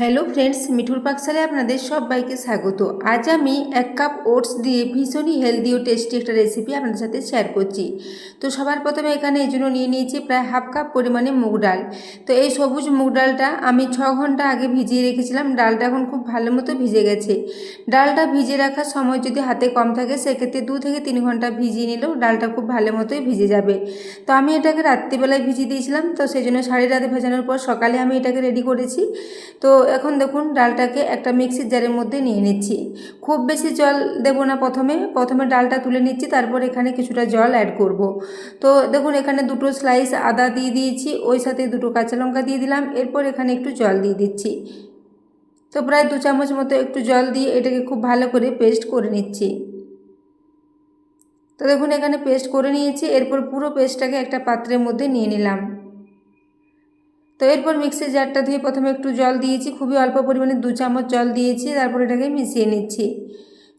Hello friends, মিঠুর পাকশালে আপনাদের সবাইকে স্বাগত। আজ আমি 1 কাপ ওটস দিয়ে ভীষণই হেলদি ও টেস্টি একটা রেসিপি আপনাদের সাথে শেয়ার করছি। তো সবার প্রথমে এখানে এই জন্য নিয়ে নিয়েছি প্রায় 1/2 কাপ পরিমাণে মুগ ডাল। তো এই সবুজ মুগ ডালটা আমি 6 ঘন্টা আগে ভিজিয়ে রেখেছিলাম। ডালটা এখন খুব ভালো মতো ভিজে গেছে। ডালটা ভিজিয়ে রাখার সময় যদি হাতে কম থাকে সেক্ষেত্রে 2 থেকে 3 ঘন্টা ভিজিয়ে নিলেও ডালটা খুব ভালো মতোই ভিজে যাবে। তো আমি এটাকে রাত্রিবেলায় ভিজিয়ে দিয়েছিলাম, তো সেই জন্য সারি রাতে ভেজানোর পর সকালে আমি এটাকে রেডি করেছি। তো এখন দেখুন ডালটাকে একটা মিক্সির জারের মধ্যে নিয়ে নিচ্ছি। খুব বেশি জল দেব না, প্রথমে ডালটা তুলে নিচ্ছি, তারপর এখানে কিছুটা জল অ্যাড করব। তো দেখুন এখানে 2টো স্লাইস আদা দিয়ে দিয়েছি, ওই সাথে 2টো কাঁচা লঙ্কা দিয়ে দিলাম, এরপর এখানে একটু জল দিয়ে দিচ্ছি। তো প্রায় 2 চামচ মতো একটু জল দিয়ে এটাকে খুব ভালো করে পেস্ট করে নিচ্ছি। তো দেখুন এখানে পেস্ট করে নিয়েছি, এরপর পুরো পেস্টটাকে একটা পাত্রের মধ্যে নিয়ে নিলাম। তো এরপর মিক্সির জারটা ধুয়ে প্রথমে একটু জল দিয়েছি, খুবই অল্প পরিমাণে 2 চামচ জল দিয়েছি, তারপর এটাকে মিশিয়ে নিচ্ছি।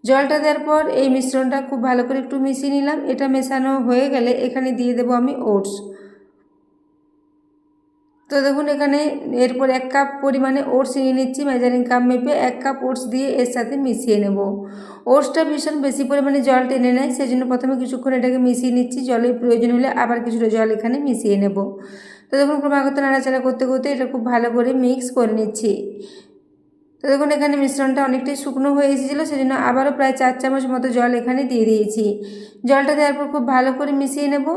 জলটা দেওয়ার পর এই মিশ্রণটা খুব ভালো করে একটু মিশিয়ে নিলাম। এটা মেশানো হয়ে গেলে এখানে দিয়ে দেবো আমি ওটস। তো দেখুন এখানে এরপর 1 কাপ পরিমাণে ওটস নিয়ে নিচ্ছি, মেজারিং কাপ মেপে 1 কাপ ওটস দিয়ে এর সাথে মিশিয়ে নেব। ওটসটা ভীষণ বেশি পরিমাণে জল টেনে নেয়, সেই জন্য প্রথমে কিছুক্ষণ এটাকে মিশিয়ে নিচ্ছি, জলের প্রয়োজন হলে আবার কিছুটা জল এখানে মিশিয়ে নেব। তো দেখুন ক্রমাগত নাড়াচাড়া করতে করতে এটা খুব ভালো করে মিক্স করে নিচ্ছি। তো দেখুন এখানে মিশ্রণটা অনেকটাই শুকনো হয়ে এসেছিলো, সেজন্য আবারও প্রায় 4 চামচ মতো জল এখানে দিয়ে দিয়েছি। জলটা দেওয়ার পর খুব ভালো করে মিশিয়ে নেব।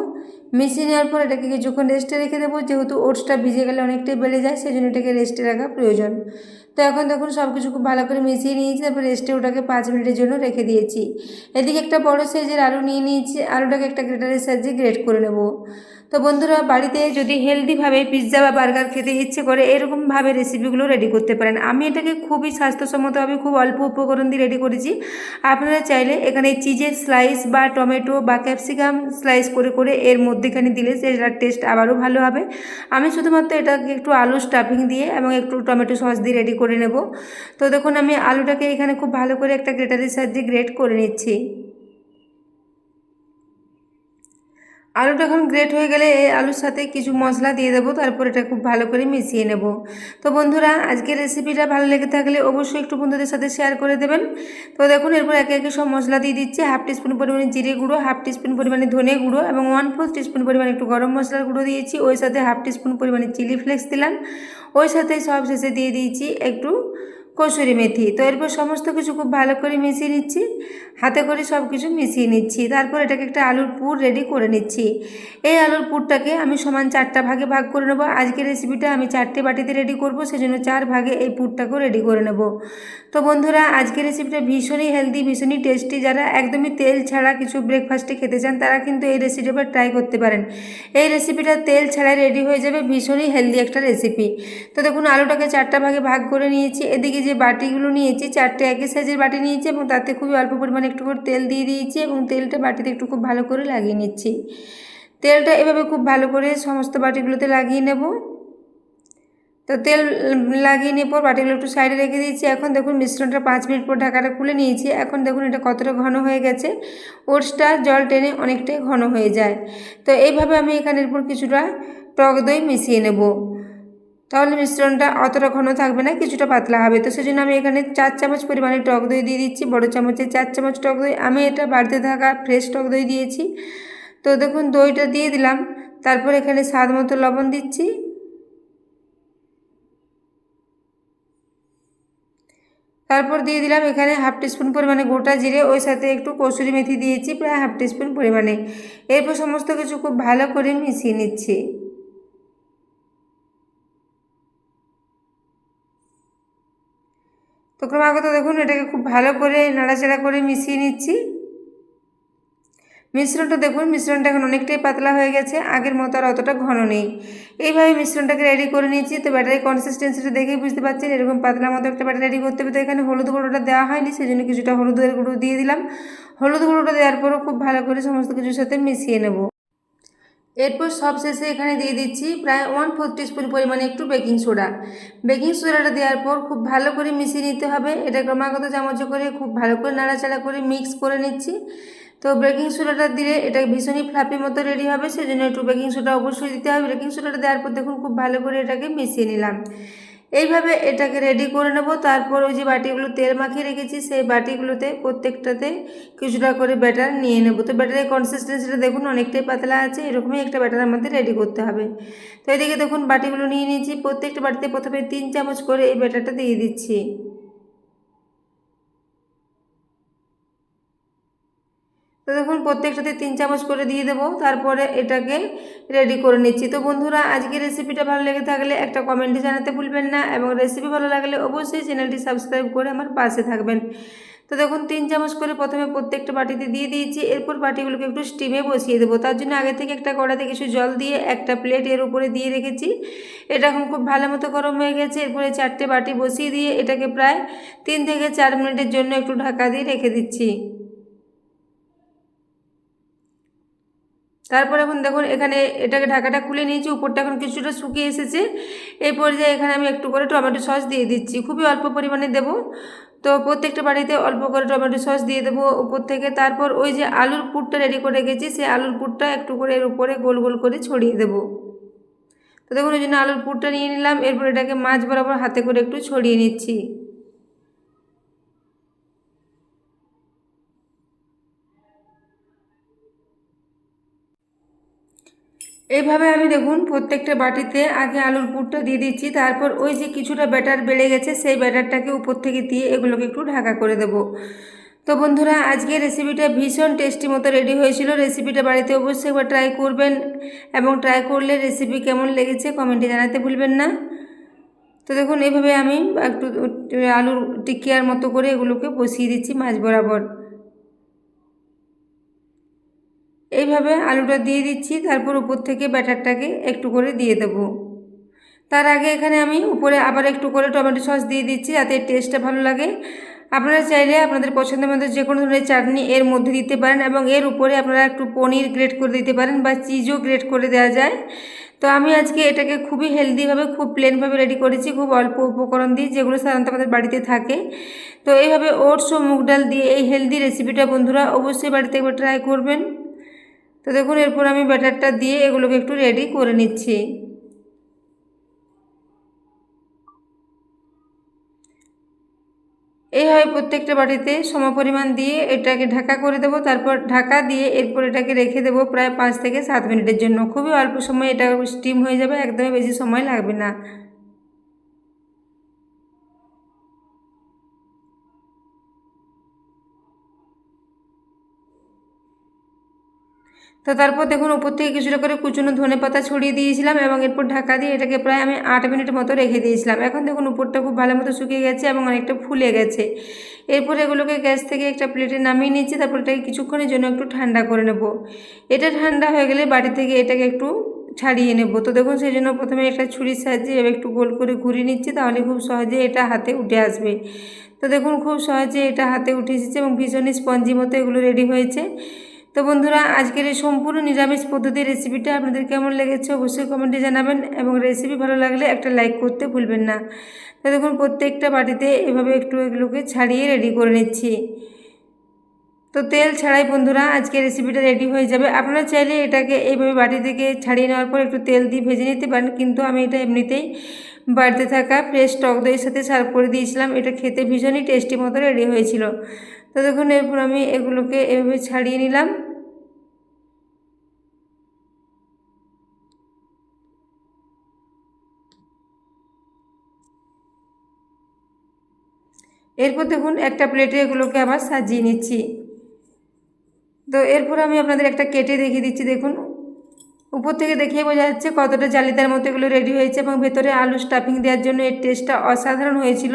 মিশিয়ে নেওয়ার পর এটাকে কিছুক্ষণ রেস্টে রেখে দেবো, যেহেতু ওটসটা ভিজে গেলে অনেকটাই বেড়ে যায়, সেজন্য এটাকে রেস্টে রাখা প্রয়োজন। তো এখন দেখুন সব কিছু খুব ভালো করে মিশিয়ে নিয়েছি, তারপর রেস্টে ওটাকে 5 মিনিটের জন্য রেখে দিয়েছি। এদিকে একটা বড় সাইজের আলু নিয়ে নিয়েছি, আলুটাকে একটা গ্রেটারের সাহায্যে গ্রেট করে নেব। তো বন্ধুরা বাড়িতে যদি হেলদিভাবে পিৎজা বা বার্গার খেতে ইচ্ছে করে এরকমভাবে রেসিপিগুলো রেডি করতে পারেন। আমি এটাকে খুবই স্বাস্থ্যসম্মতভাবে খুব অল্প উপকরণ দিয়ে রেডি করেছি। আপনারা চাইলে এখানে চিজের স্লাইস বা টমেটো বা ক্যাপসিকাম স্লাইস করে করে এর মধ্যেখানে দিলে সেটার টেস্ট আবারও ভালো হবে। আমি শুধুমাত্র এটাকে একটু আলু স্টাফিং দিয়ে এবং একটু টমেটো সস দিয়ে রেডি করে নেব। তো দেখুন আমি আলুটাকে এখানে খুব ভালো করে একটা গ্রেটারের সাহায্যে গ্রেট করে নিচ্ছি। আলুটা এখন গ্রেট হয়ে গেলে এই আলুর সাথে কিছু মশলা দিয়ে দেবো, তারপর এটা খুব ভালো করে মিশিয়ে নেব। তো বন্ধুরা আজকের রেসিপিটা ভালো লেগে থাকলে অবশ্যই একটু বন্ধুদের সাথে শেয়ার করে দেবেন। তো দেখুন এরপর একে একে সব মশলা দিয়ে দিচ্ছি। 1/2 টিস্পুন পরিমাণে জিরে গুঁড়ো, 1/2 টিস্পুন পরিমাণে ধনে গুঁড়ো এবং 1/4 টিস্পুন পরিমাণে একটু গরম মশলার গুঁড়ো দিয়েছি, ওই সাথে 1/2 টিস্পুন পরিমাণে চিলি ফ্লেক্স দিলাম, ওই সাথে সব শেষে দিয়ে দিয়েছি একটু কসুরি মেথি। তো এরপর সমস্ত কিছু খুব ভালো করে মিশিয়ে নিচ্ছি, হাতে করে সব কিছু মিশিয়ে নিচ্ছি, তারপর এটাকে একটা আলুর পুর রেডি করে নিচ্ছি। এই আলুর পুরটাকে আমি সমান 4টা ভাগে ভাগ করে নেব। আজকের রেসিপিটা আমি 4টে বাটিতে রেডি করব, সেজন্য 4 ভাগে এই পুরটাকেও রেডি করে নেব। তো বন্ধুরা আজকের রেসিপিটা ভীষণই হেলদি, ভীষণই টেস্টি। যারা একদমই তেল ছাড়া কিছু ব্রেকফাস্টে খেতে চান তারা কিন্তু এই রেসিপিটা ট্রাই করতে পারেন। এই রেসিপিটা তেল ছাড়াই রেডি হয়ে যাবে, ভীষণই হেলদি একটা রেসিপি। তো দেখুন আলুটাকে 4টা ভাগে ভাগ করে নিয়েছি। এদিকে যে বাটিগুলো নিয়েছি 4টে একই সাইজের বাটি নিয়েছি এবং তাতে খুবই অল্প পরিমাণে একটু করে তেল দিয়ে দিয়েছি এবং তেলটা বাটিতে একটু খুব ভালো করে লাগিয়ে নিচ্ছি। তেলটা এভাবে খুব ভালো করে সমস্ত বাটিগুলোতে লাগিয়ে নেব। তো তেল লাগিয়ে নিয়ে পর বাটিগুলো একটু সাইডে রেখে দিয়েছি। এখন দেখুন মিশ্রণটা 5 মিনিট পর ঢাকাটা খুলে নিয়েছি। এখন দেখুন এটা কতটা ঘন হয়ে গেছে, ওটসটা জল টেনে অনেকটাই ঘন হয়ে যায়। তো এইভাবে আমি এখানের উপর কিছুটা টক দই মিশিয়ে নেব, তাহলে মিশ্রণটা অতটা ঘন থাকবে না, কিছুটা পাতলা হবে। তো সেজন্য আমি এখানে 4 চামচ পরিমাণে টক দই দিয়ে দিচ্ছি, বড় চামচে 4 চামচ টক দই। আমি এটা বাড়িতে থাকা ফ্রেশ টক দই দিয়েছি। তো দেখুন দইটা দিয়ে দিলাম, তারপর এখানে স্বাদ মতো লবণ দিচ্ছি, তারপর দিয়ে দিলাম এখানে 1/2 টিস্পুন পরিমাণে গোটা জিরে, ওই সাথে একটু কসুরি মেথি দিয়েছি প্রায় 1/2 টিস্পুন পরিমাণে। এরপর সমস্ত কিছু খুব ভালো করে মিশিয়ে নিচ্ছি। তো ক্রমাগত দেখুন এটাকে খুব ভালো করে নাড়াচাড়া করে মিশিয়ে নিচ্ছি। মিশ্রণটা দেখুন মিশ্রণটা এখন অনেকটাই পাতলা হয়ে গেছে, আগের মতো আর অতটা ঘন নেই। এইভাবে মিশ্রণটাকে রেডি করে নিয়েছি। তো ব্যাটারের কনসিস্টেন্সিটা দেখেই বুঝতে পারছেন এরকম পাতলা মতো একটা ব্যাটার রেডি করতে হবে। তো এখানে হলুদ গুঁড়োটা দেওয়া হয়নি, সেই জন্য কিছুটা হলুদের গুঁড়ো দিয়ে দিলাম। হলুদ গুঁড়োটা দেওয়ার পরও খুব ভালো করে সমস্ত কিছুর সাথে মিশিয়ে নেব। এরপর সবশেষে এখানে দিয়ে দিচ্ছি প্রায় 1/4 টিস্পুন পরিমাণে একটু বেকিং সোডা। বেকিং সোডাটা দেওয়ার পর খুব ভালো করে মিশিয়ে নিতে হবে। এটা ক্রমাগত চামচে করে খুব ভালো করে নাড়াচাড়া করে মিক্স করে নিচ্ছি। তো বেকিং সোডাটা দিলে এটা ভীষণই ফ্লাফি মতো রেডি হবে, সেজন্য একটু বেকিং সোডা অবশ্যই দিতে হবে। বেকিং সোডাটা দেওয়ার পর দেখুন খুব ভালো করে এটাকে মিশিয়ে নিলাম। এইভাবে এটাকে রেডি করে নেব। তারপর ওই যে বাটিগুলো তেল মাখিয়ে রেখেছি সেই বাটিগুলোতে প্রত্যেকটাতে কিছুটা করে ব্যাটার নিয়ে নেব। তো ব্যাটারের কনসিস্টেন্সিটা দেখুন অনেকটাই পাতলা আছে, এরকমই একটা ব্যাটার আমাদের রেডি করতে হবে। তো এদিকে দেখুন বাটিগুলো নিয়ে নিয়েছি, প্রত্যেকটা বাটিতে প্রথমে 3 চামচ করে এই ব্যাটারটা দিয়ে দিচ্ছি। তো দেখুন প্রত্যেকটাতে 3 চামচ করে দিয়ে দেবো, তারপরে এটাকে রেডি করে নিচ্ছি। তো বন্ধুরা আজকের রেসিপিটা ভালো লেগে থাকলে একটা কমেন্টে জানাতে ভুলবেন না, এবং রেসিপি ভালো লাগলে অবশ্যই চ্যানেলটি সাবস্ক্রাইব করে আমার পাশে থাকবেন। তো দেখুন 3 চামচ করে প্রথমে প্রত্যেকটা বাটিতে দিয়ে দিয়েছি। এরপর বাটিগুলোকে একটু স্টিমে বসিয়ে দেবো। তার জন্য আগে থেকে একটা কড়াতে কিছু জল দিয়ে একটা প্লেট এর উপরে দিয়ে রেখেছি। এটা এখন খুব ভালো মতো গরম হয়ে গেছে। এরপরে 4টে বাটি বসিয়ে দিয়ে এটাকে প্রায় 3 থেকে 4 মিনিটের জন্য একটু ঢাকা দিয়ে রেখে দিচ্ছি। তারপর এখন দেখুন এখানে এটাকে ঢাকাটা খুলে নিয়েছি, উপরটা এখন কিছুটা শুকিয়ে এসেছে। এই পর্যায়ে এখানে আমি একটু করে টমেটো সস দিয়ে দিচ্ছি, খুবই অল্প পরিমাণে দেব। তো প্রত্যেকটা বাড়িতে অল্প করে টমেটো সস দিয়ে দেবো উপর থেকে। তারপর ওই যে আলুর পুরটা রেডি করে রেখেছি সেই আলুর পুরটা একটু করে এর উপরে গোল গোল করে ছড়িয়ে দেবো। তো দেখুন ওই জন্য আলুর পুরটা নিয়ে নিলাম। এরপর এটাকে মাছ বরাবর হাতে করে একটু ছড়িয়ে নিচ্ছি। এইভাবে আমি দেখুন প্রত্যেকটা বাটিতে আগে আলুর পুরটা দিয়ে দিচ্ছি, তারপর ওই যে কিছুটা ব্যাটার বেড়ে গেছে সেই ব্যাটারটাকে উপর থেকে দিয়ে এগুলোকে একটু ঢাকা করে দেবো। তো বন্ধুরা আজকে রেসিপিটা ভীষণ টেস্টি মতো রেডি হয়েছিল। রেসিপিটা বাড়িতে অবশ্যই একবার ট্রাই করবেন, এবং ট্রাই করলে রেসিপি কেমন লেগেছে কমেন্টে জানাতে ভুলবেন না। তো দেখুন এইভাবে আমি একটু আলুর টিকিয়ার মতো করে এগুলোকে বসিয়ে দিচ্ছি মাছ বরাবর। এইভাবে আলুটা দিয়ে দিচ্ছি, তারপর উপর থেকে ব্যাটারটাকে একটু করে দিয়ে দেব। তার আগে এখানে আমি উপরে আবার একটু করে টমেটো সস দিয়ে দিচ্ছি যাতে টেস্টটা ভালো লাগে। আপনারা চাইলে আপনাদের পছন্দের মতো যে কোনো ধরনের চাটনি এর মধ্যে দিতে পারেন, এবং এর উপরে আপনারা একটু পনির গ্রেট করে দিতে পারেন বা চিজও গ্রেট করে দেওয়া যায়। তো আমি আজকে এটাকে খুবই হেলদিভাবে খুব প্লেনভাবে রেডি করেছি, খুব অল্প উপকরণ দিয়ে, যেগুলো সাধারণত আমাদের বাড়িতে থাকে। তো এইভাবে ওটস ও মুগ ডাল দিয়ে এই হেলদি রেসিপিটা বন্ধুরা অবশ্যই বাড়িতে একবার ট্রাই করবেন। তো দেখুন এরপর আমি ব্যাটারটা দিয়ে এগুলোকে একটু রেডি করে নিচ্ছি। এইভাবে প্রত্যেকটা বাটিতে সমপরিমাণ দিয়ে এটাকে ঢাকা করে দেবো। তারপর ঢাকা দিয়ে এরপর এটাকে রেখে দেবো প্রায় 5 থেকে 7 মিনিটের জন্য। খুবই অল্প সময় এটা স্টিম হয়ে যাবে, একদমই বেশি সময় লাগবে না। তো তারপর দেখুন উপর থেকে কিছুটা করে কুচনো ধনেপাতা ছড়িয়ে দিয়েছিলাম, এবং এরপর ঢাকা দিয়ে এটাকে প্রায় আমি 8 মিনিট মতো রেখে দিয়েছিলাম। এখন দেখুন উপরটা খুব ভালো মতো শুকিয়ে গেছে এবং অনেকটা ফুলে গেছে। এরপর এগুলোকে গ্যাস থেকে একটা প্লেটে নামিয়ে নিচ্ছি, তারপর এটাকে কিছুক্ষণের জন্য একটু ঠান্ডা করে নেব। এটা ঠান্ডা হয়ে গেলে বাড়ি থেকে এটাকে একটু ছাড়িয়ে নেব। তো দেখুন সেই জন্য প্রথমে একটা ছুরির সাহায্যে একটু গোল করে ঘুরিয়ে নিচ্ছি, তাহলে খুব সহজে এটা হাতে উঠে আসবে। তো দেখুন খুব সহজে এটা হাতে উঠে এসেছে এবং ভীষণই স্পঞ্জি মতো এগুলো রেডি হয়েছে। তো বন্ধুরা আজকের এই সম্পূর্ণ নিরামিষ পদ্ধতির রেসিপিটা আপনাদের কেমন লেগেছে অবশ্যই কমেন্টে জানাবেন, এবং রেসিপি ভালো লাগলে একটা লাইক করতে ভুলবেন না। তো দেখুন প্রত্যেকটা বাটিতে এভাবে একটু এগুলোকে ছাড়িয়ে রেডি করে নিচ্ছি। তো তেল ছাড়াই বন্ধুরা আজকে রেসিপিটা রেডি হয়ে যাবে। আপনারা চাইলে এটাকে এইভাবে বাটি থেকে ছাড়িয়ে নেওয়ার পর একটু তেল দিয়ে ভেজে নিতে পারেন, কিন্তু আমি এটা এমনিতেই বাড়িতে থাকা ফ্রেশ টক দইয়ের সাথে সার্ভ করে দিয়েছিলাম। এটা খেতে ভীষণই টেস্টি মতো রেডি হয়েছিল। তো দেখুন এরপর আমি এগুলোকে এভাবে ছাড়িয়ে নিলাম। এরপর দেখুন একটা প্লেটে এগুলোকে আবার সাজিয়ে নিচ্ছি। তো এরপর আমি আপনাদের একটা কেটে দেখিয়ে দিচ্ছি। দেখুন উপর থেকে দেখিয়ে বোঝা যাচ্ছে কতটা জালিদার মতো এগুলো রেডি হয়েছে, এবং ভেতরে আলু স্টাফিং দেওয়ার জন্য এর টেস্টটা অসাধারণ হয়েছিল।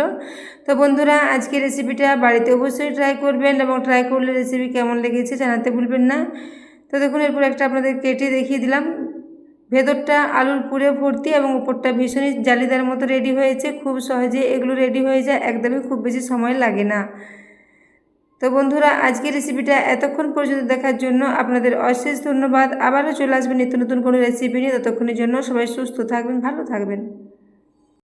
তো বন্ধুরা আজকের রেসিপিটা বাড়িতে অবশ্যই ট্রাই করবেন, এবং ট্রাই করলে রেসিপি কেমন লেগেছে জানাতে ভুলবেন না। তো দেখুন এরপর একটা আপনাদের কেটে দেখিয়ে দিলাম। ভেতরটা আলুর পুরে ভর্তি এবং উপরটা ভীষণই জালিদার মতো রেডি হয়েছে। খুব সহজে এগুলো রেডি হয়ে যায়, একদমই খুব বেশি সময় লাগে না। তো বন্ধুরা আজকের রেসিপিটা এতক্ষণ পর্যন্ত দেখার জন্য আপনাদের অশেষ ধন্যবাদ। আবারও চলে আসবেন নিত্য নতুন কোনো রেসিপি নিয়ে। ততক্ষণের জন্য সবাই সুস্থ থাকবেন, ভালো থাকবেন।